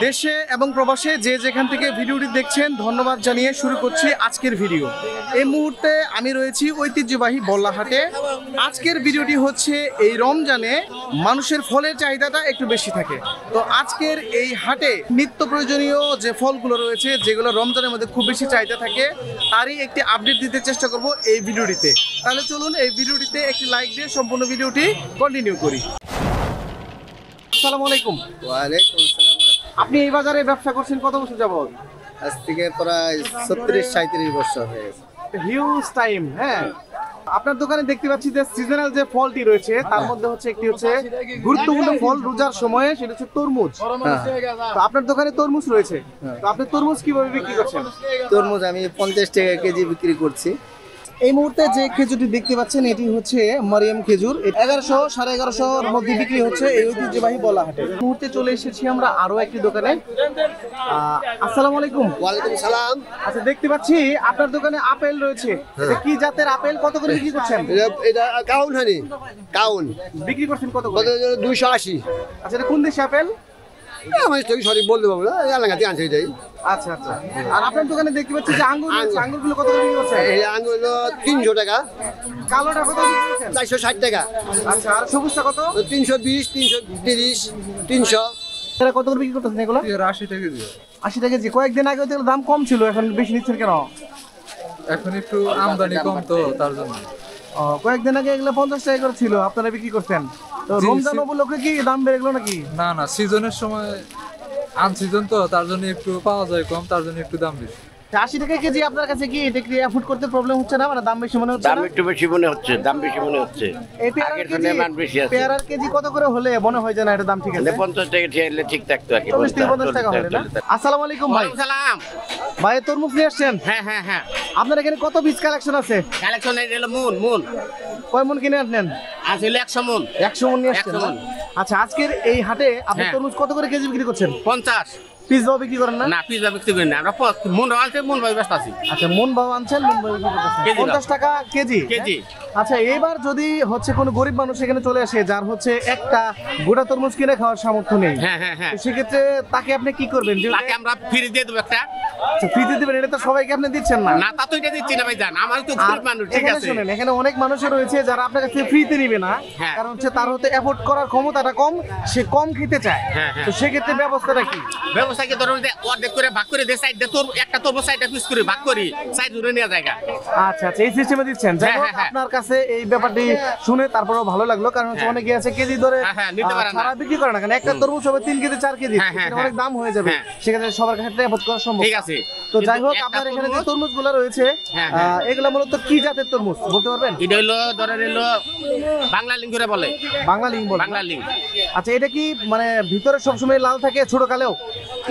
দেশে এবং প্রবাসে যে যেখান থেকে ভিডিওটি দেখছেন ধন্যবাদ জানিয়ে শুরু করছি আজকের ভিডিও। এই মুহূর্তে আমি রয়েছি ঐতিহ্যবাহী বল্লাহাটে। আজকের ভিডিওটি হচ্ছে এই রমজানে মানুষের ফলের চাহিদাটা একটু বেশি থাকে, তো আজকের এই হাটে নিত্য প্রয়োজনীয় যে ফলগুলো রয়েছে যেগুলো রমজানের মধ্যে খুব বেশি চাহিদা থাকে তারই একটি আপডেট দিতে চেষ্টা করব এই ভিডিওটিতে। তাহলে চলুন এই ভিডিওটিতে একটি লাইক দিয়ে সম্পূর্ণ ভিডিওটি কন্টিনিউ করি। আসসালামু আলাইকুম। ওয়ালাইকুম আসসালাম। আপনি এই বাজারে ব্যবসা করছেন কত বছর যাবত? আজ থেকে প্রায় 36-37 বছর হয়ে গেছে। Huge time. হ্যাঁ, আপনার দোকানে দেখতে পাচ্ছি যে সিজনাল যে ফলটি রয়েছে তার মধ্যে একটি গুরুত্বপূর্ণ ফল রোজার সময়ে, সেটা হচ্ছে তরমুজ। তো আপনার দোকানে তরমুজ রয়েছে, তো আপনি তরমুজ কিভাবে বিক্রি করছেন? তরমুজ আমি 50 টাকা কেজি বিক্রি করছি। এই মুহূর্তে যে খেজুরটি দেখতে পাচ্ছেন এটি হচ্ছে মরিয়ম খেজুর। 1100 1150 মধ্যে বিক্রি হচ্ছে এই ঐতিহ্যবাহী বল্লাহাটে। এই মুহূর্তে চলে এসেছি আমরা আরো একটি দোকানে। আসসালামু আলাইকুম। ওয়ালাইকুম সালাম। আচ্ছা, দেখতে পাচ্ছি আপনার দোকানে আপেল রয়েছে। এটা কি জাতের আপেল, কত করে বিক্রি করছেন? এটা কাউন হানি কাউন বিক্রি করছেন কত করে? 280। আচ্ছা, এটা কোন দেশি আপেল? আমি তো সঠিক বলতে পারবো না, এলাকাতে আনছে এটাই। আচ্ছা আচ্ছা। আর আপনার দোকানে দেখতে পাচ্ছি যে আঙ্গুর রয়েছে, আঙ্গুরগুলো কত করে বিক্রি করছেন? এই আঙ্গুর হলো 300 টাকা। কালোটা কত বিক্রি করছেন? 460 টাকা। আচ্ছা, আর সবুজটা কত? 320, 330, 300। এরা কত করে বিক্রি করতেছেন এগুলো? 80 টাকা দিয়ে। 80 টাকা কেজি। কয়েকদিন আগে তো দাম কম ছিল, এখন বেশি নিচ্ছেন কেন? এখন একটু আমদানি কম তো তার জন্য। কয়েকদিন আগে এগুলো 50 টাকা করে ছিল, আপনারা বিক্রি করতেন। তো জি, রমজান উপলক্ষে কি দাম বেড়ে গেলো নাকি? না না, সিজনের সময় আনসিজন তো তার জন্য একটু পাওয়া যায় কম, তার জন্য একটু দাম বেশি। 80 টাকা কেজি আপনার কাছে কি এটা কি অ্যাফোর্ড করতে প্রবলেম হচ্ছে না, মানে দাম বেশি মনে হচ্ছে দাম না? একটু বেশি মনে হচ্ছে, দাম বেশি মনে হচ্ছে। এই পেয়ারার আগের কেজি, তুলনায় মান বেশি আছে। পেয়ারার কেজি কত করে হলে মনে হয় যে না এটা দাম ঠিক আছে? 50 টাকা ঠিকলে ঠিক থাকতো আর কি। 40-50 টাকা হলে না? আসসালামু আলাইকুম ভাই। সালাম। ভাই তরমুজ নিয়ে আসছেন? হ্যাঁ হ্যাঁ হ্যাঁ, আপনার এখানে কত পিস কালেকশন আছে? কালেকশন এই হলো মুন মুন কয় মন কিনে আনলেন? আসলে 100 মুন। 100 মন নিয়ে আসছেন? 100 মণ। আচ্ছা, আজকের এই হাটে আপনি হ্যাঁ। তরমুজ কত করে কেজি বিক্রি করছেন? 50। পিস ভাও বিক্রি করেন না? না, পিজা বিক্রি করি না আমরা। মুন আনতে মুন ভাই ব্যস্ত আছি। আচ্ছা, মন ভাও আনছেন, মন ভাও বিক্রি করতেছেন। কেজি ভাও। 50 টাকা কেজি। কেজি। আচ্ছা, এইবার যদি কোনো গরিব মানুষ এখানে চলে আসে যার একটা গোটা তরমুজ কিনে খাওয়ার সামর্থ্য নেই, হ্যাঁ হ্যাঁ হ্যাঁ, তো সেক্ষেত্রে তাকে আপনি কি করবেন? যে তাকে আমরা ফ্রি দিয়ে দেবো একটা। ফ্রিতে দিবেন, এটা তো সবাইকে আপনি দিচ্ছেন না। না, তা তো এটা দিচ্ছি না ভাই, জান আমার তো আর গরিব মানুষ, ঠিক এখানে আছে। শুনেন, এখানে অনেক মানুষের রয়েছে যারা আপনার কাছে ফ্রিতে নিবে না, হ্যাঁ। কারণ তার অ্যাফোর্ড করার ক্ষমতাটা কম, সে কম খেতে চায়। হ্যাঁ, হ্যাঁ। তো সেক্ষেত্রে ব্যবস্থাটা কি? ব্যবস্থা কি, ধরো অর্ধেক করে ভাগ করে দে, সাইড দে, তোর একটা তোর সাইডটা পিস করে ভাগ করি, সাইড ধরে নেওয়া জায়গা। আচ্ছা আচ্ছা, এই সিস্টেমে দিচ্ছেন। যাই হ্যাঁ, হোক, হ্যাঁ, হ্যাঁ। আপনার কাছে এই ব্যাপারটি শুনে তারপরেও ভালো লাগলো, কারণ হ্যাঁ। অনেকে আছে কেজি ধরে হ্যাঁ, হ্যাঁ, নিতে পারে না। সারা বিক্রি করে না, কারণ একটা তরমুজ হবে 3 কেজি 4 কেজি, হ্যাঁ, হ্যাঁ, এটা অনেক দাম হয়ে যাবে। হ্যাঁ। সেক্ষেত্রে সবার কাছে অ্যাফোর্ড করা সম্ভব ঠিক না। আছে। তো যাই হোক, কিন্তু আপনার একটা এখানে যে তরমুজ- তরমুজগুলো রয়েছে, হ্যাঁ, হ্যাঁ। এগুলো মূলত কি জাতের তরমুজ বলতে পারবেন? এটা হইলো ধরেন হইলো বাংলা লিং করে বলে, বাংলা লিং বলে? বাংলা লিং। আচ্ছা, এটা কি ভিতরে সবসময় লাল থাকে ছোট কালেও?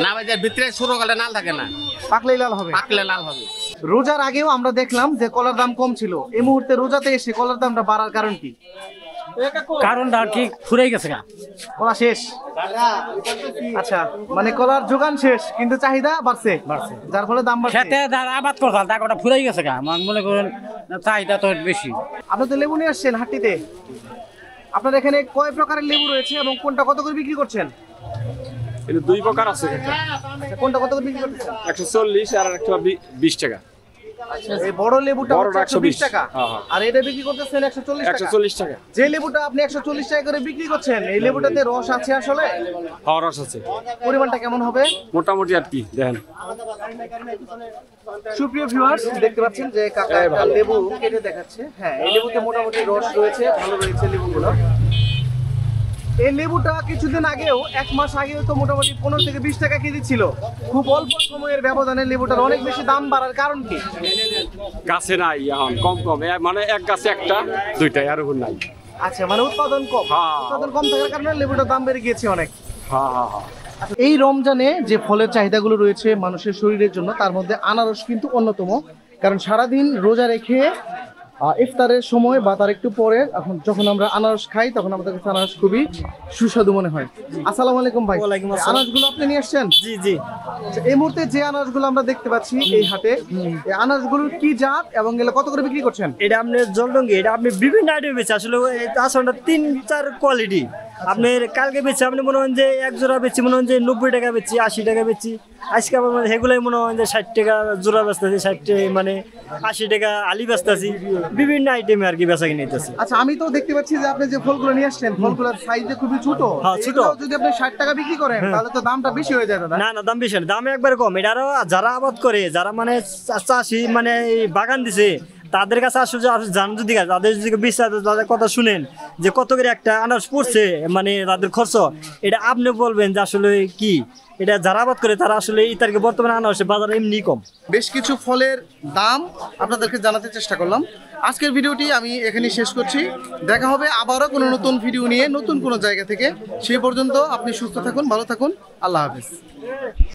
না ভাই, যার ভিতরে শুরু করলে নাল থাকে না, পাকলেই লাল হবে? পাকলে লাল হবে। রোজার আগেও আমরা দেখলাম যে কলার দাম কম ছিল, এই মুহূর্তে রোজাতে এসে কলার দামটা বাড়ার কারণ কি? কারণটা আর কি ফুরাই গেছে গা। কলা শেষ? আচ্ছা, কলার যোগান শেষ কিন্তু চাহিদা বাড়ছে, যার ফলে দাম বাড়ছে। খেতে যারা আবাদ করতাম তার কটা ফুরাই গেছে গা, মনে করেন চাহিদা তো বেশি। আপনি তো লেবু নিয়ে আসছেন হাটটিতে, আপনার এখানে কয় প্রকারের লেবু রয়েছে এবং কোনটা কত করে বিক্রি করছেন? এটা 2 প্রকার আছে। আচ্ছা, কোনটা কত করে বিক্রি করতেছেন? 140 আর একটা 20 টাকা। এই বড় লেবুটা বড়টা 120 টাকা, হ্যাঁ, হ্যাঁ। আর এটা বিক্রি করতেছেন 140 টাকা। 140 টাকা। যে লেবুটা আপনি 140 টাকা করে বিক্রি করছেন, এই লেবুটাতে রস আছে আসলে? হ্যাঁ, রস আছে। পরিমাণটা কেমন হবে? মোটামুটি আর কি দেখেন। সুপ্রিয় ভিউয়ার্স, দেখতে পাচ্ছেন যে কাকা একটা লেবু কেটে দেখাচ্ছে। হ্যাঁ, এই লেবুতে মোটামুটি রস রয়েছে, ভালো রয়েছে লেবুগুলো। এই লেবুটা কিছুদিন আগেও, 1 মাস আগেও তো মোটামুটি 15 থেকে 20 টাকা কেজি ছিল। খুব অল্প সময়ের ব্যবধানে লেবুটার অনেক বেশি দাম বাড়ার কারণ কি? গাছে নাই এখন, কম কম, মানে এক গাছে একটা দুইটাই, আর ওর নাই। আচ্ছা, উৎপাদন কম। হ্যাঁ। উৎপাদন কম থাকার কারণে লেবুটার দাম বেড়ে গিয়েছে অনেক। হ্যাঁ হ্যাঁ হ্যাঁ। এই রমজানে যে ফলের চাহিদাগুলো রয়েছে মানুষের শরীরের জন্য, তার মধ্যে আনারস কিন্তু অন্যতম, কারণ সারাদিন রোজা রেখে ইফতারের সময় বা তার একটু পরে যখন আমরা আনারস খাই তখন আমাদের কাছে আনারস খুবই সুস্বাদু মনে হয়। আসসালামু আলাইকুম ভাই। ওয়ালাইকুম আসসালাম। আনারসগুলো আপনি নিয়ে আসছেন? জি জি। এই মুহূর্তে যে আনারসগুলো আমরা দেখতে পাচ্ছি এই হাটে, এই আনারসগুলোর কি জাত এবং এগুলো কত করে বিক্রি করছেন? এটা আপনি জলডঙ্গি, এটা আপনি বিভিন্ন আইটেম বেছে, আসলে আসলে 3-4 কোয়ালিটি। আপনার কালকে বেচছি আপনি মনে হন যে এক জোড়া বেচছি মনে হন যে 90 টাকা বেচছি 80 টাকা বেচছি আজকে আবার মানে সেগুলাই মনে হয় যে 60 টাকা জোড়া বেচতেছি 60 মানে 80 টাকা আলি বেচতেছি বিভিন্ন আইটেমে আর কি বেচা কিনে নিতেছি। আচ্ছা আমি তো দেখতে পাচ্ছি যে আপনি যে ফলগুলো নিয়ে আসছেন ফলগুলোর সাইজ খুবই ছোট। হ্যাঁ, ছোট। এগুলো যদি আপনি 60 টাকা বিক্রি করেন তাহলে তো দামটা বেশি হয়ে যায় দাদা। না না দাম বেশি না দাম একবারে কম এটা আরো যারা আবাদ করে যারা মানে চাষি মানে এই বাগান দিছে তাদের কাছে আসলে জান যদি তাদের যদি বিশ্বাস তাদের কথা শুনেন যে কত করে একটা আনারস পড়ছে মানে তাদের খরচ এটা আপনি বলবেন যে আসলে কি এটা যারা আবাদ করে তারা আসলে এই তারিখে বর্তমানে আনারসের বাজার এমনি কম। বেশ কিছু ফলের দাম আপনাদেরকে জানাতে চেষ্টা করলাম। আজকের ভিডিওটি আমি এখানেই শেষ করছি। দেখা হবে আবারও কোনো নতুন ভিডিও নিয়ে নতুন কোনো জায়গা থেকে। সেই পর্যন্ত আপনি সুস্থ থাকুন, ভালো থাকুন, আল্লাহ হাফেজ।